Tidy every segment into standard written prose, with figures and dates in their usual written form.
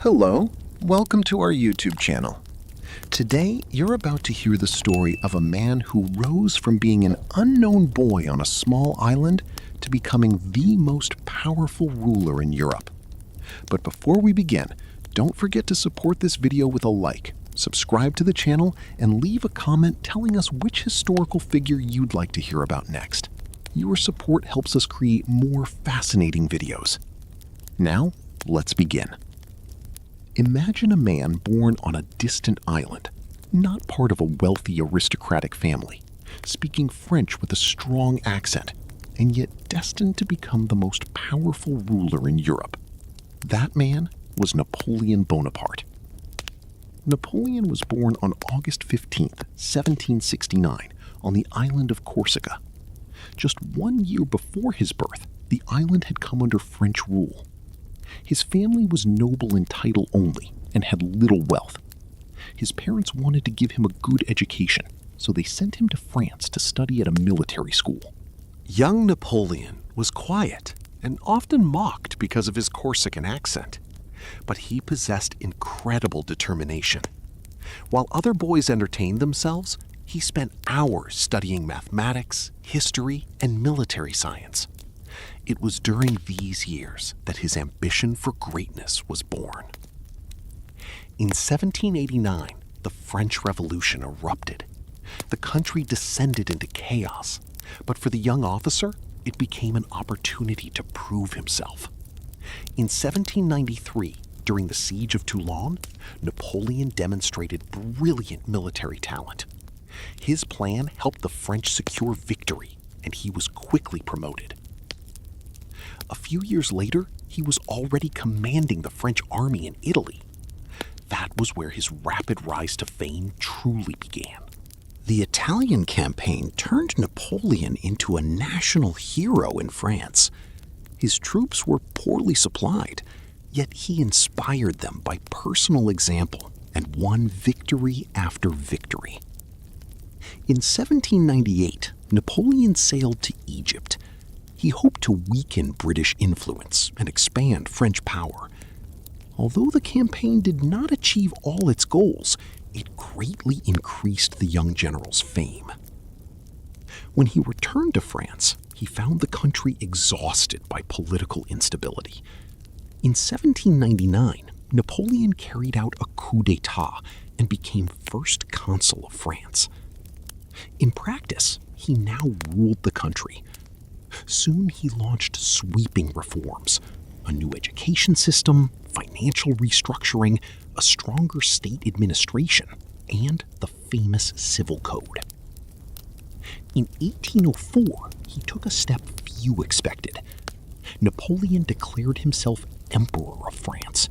Hello, welcome to our YouTube channel. Today, you're about to hear the story of a man who rose from being an unknown boy on a small island to becoming the most powerful ruler in Europe. But before we begin, don't forget to support this video with a like, subscribe to the channel, and leave a comment telling us which historical figure you'd like to hear about next. Your support helps us create more fascinating videos. Now, let's begin. Imagine a man born on a distant island, not part of a wealthy aristocratic family, speaking French with a strong accent, and yet destined to become the most powerful ruler in Europe. That man was Napoleon Bonaparte. Napoleon was born on August 15, 1769, on the island of Corsica. Just 1 year before his birth, the island had come under French rule. His family was noble in title only and had little wealth. His parents wanted to give him a good education, so they sent him to France to study at a military school. Young Napoleon was quiet and often mocked because of his Corsican accent, but he possessed incredible determination. While other boys entertained themselves, he spent hours studying mathematics, history, and military science. It was during these years that his ambition for greatness was born. In 1789, the French Revolution erupted. The country descended into chaos, but for the young officer, it became an opportunity to prove himself. In 1793, during the siege of Toulon, Napoleon demonstrated brilliant military talent. His plan helped the French secure victory, and he was quickly promoted. A few years later, he was already commanding the French army in Italy. That was where his rapid rise to fame truly began. The Italian campaign turned Napoleon into a national hero in France. His troops were poorly supplied, yet he inspired them by personal example and won victory after victory. In 1798, Napoleon sailed to Egypt. He hoped to weaken British influence and expand French power. Although the campaign did not achieve all its goals, it greatly increased the young general's fame. When he returned to France, he found the country exhausted by political instability. In 1799, Napoleon carried out a coup d'etat and became first consul of France. In practice, he now ruled the country. Soon he launched sweeping reforms, a new education system, financial restructuring, a stronger state administration, and the famous civil code. In 1804, he took a step few expected. Napoleon declared himself Emperor of France.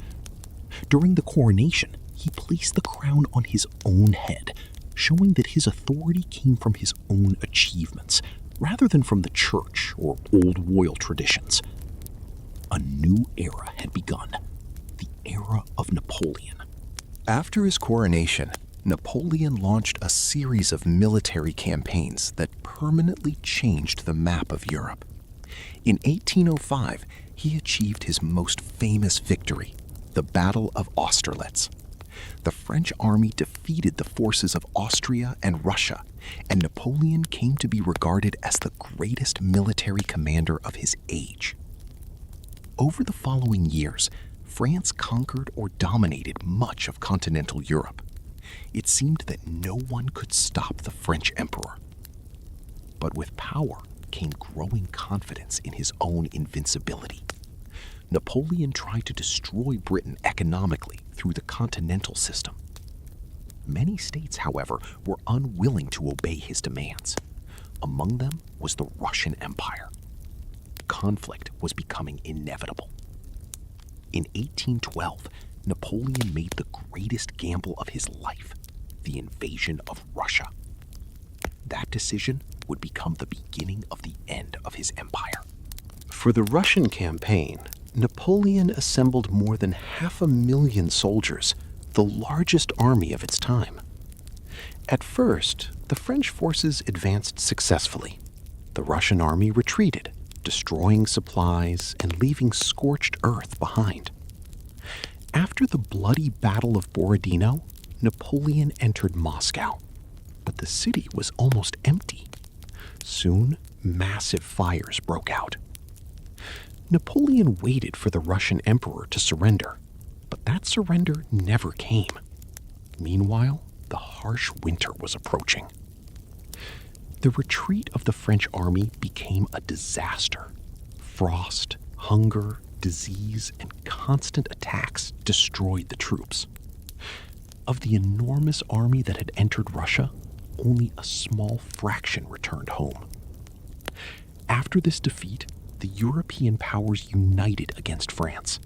During the coronation, he placed the crown on his own head, showing that his authority came from his own achievements, rather than from the church or old royal traditions. A new era had begun, the era of Napoleon. After his coronation, Napoleon launched a series of military campaigns that permanently changed the map of Europe. In 1805, he achieved his most famous victory, the Battle of Austerlitz. The French army defeated the forces of Austria and Russia, and Napoleon came to be regarded as the greatest military commander of his age. Over the following years, France conquered or dominated much of continental Europe. It seemed that no one could stop the French emperor. But with power came growing confidence in his own invincibility. Napoleon tried to destroy Britain economically through the continental system. Many states, however, were unwilling to obey his demands. Among them was the Russian Empire. Conflict was becoming inevitable. In 1812, Napoleon made the greatest gamble of his life, the invasion of Russia. That decision would become the beginning of the end of his empire. For the Russian campaign, Napoleon assembled more than 500,000 soldiers, the largest army of its time. At first, the French forces advanced successfully. The Russian army retreated, destroying supplies and leaving scorched earth behind. After the bloody Battle of Borodino, Napoleon entered Moscow, but the city was almost empty. Soon, massive fires broke out. Napoleon waited for the Russian emperor to surrender, but that surrender never came. Meanwhile, the harsh winter was approaching. The retreat of the French army became a disaster. Frost, hunger, disease, and constant attacks destroyed the troops. Of the enormous army that had entered Russia, only a small fraction returned home. After this defeat, the European powers united against France.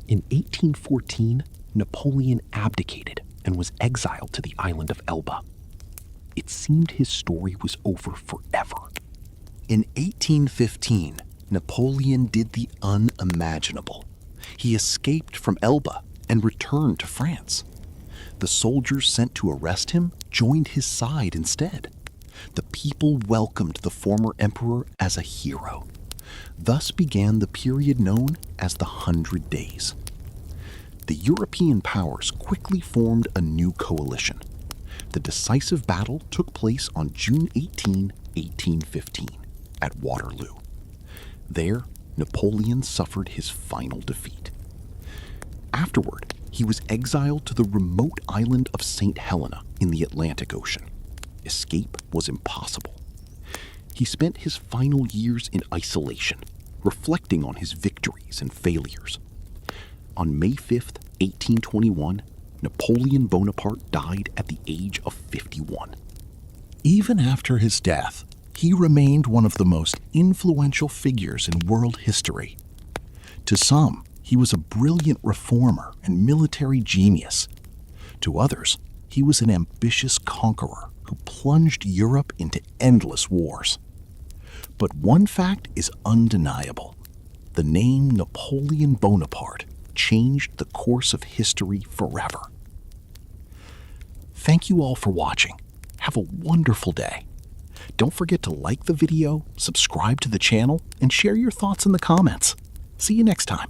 In 1814, Napoleon abdicated and was exiled to the island of Elba. It seemed his story was over forever. In 1815, Napoleon did the unimaginable. He escaped from Elba and returned to France. The soldiers sent to arrest him joined his side instead. The people welcomed the former emperor as a hero. Thus began the period known as the 100 Days. The European powers quickly formed a new coalition. The decisive battle took place on June 18, 1815, at Waterloo. There, Napoleon suffered his final defeat. Afterward, he was exiled to the remote island of Saint Helena in the Atlantic Ocean. Escape was impossible. He spent his final years in isolation, reflecting on his victories and failures. On May 5th, 1821, Napoleon Bonaparte died at the age of 51. Even after his death, he remained one of the most influential figures in world history. To some, he was a brilliant reformer and military genius. To others, he was an ambitious conqueror who plunged Europe into endless wars. But one fact is undeniable. The name Napoleon Bonaparte changed the course of history forever. Thank you all for watching. Have a wonderful day. Don't forget to like the video, subscribe to the channel, and share your thoughts in the comments. See you next time.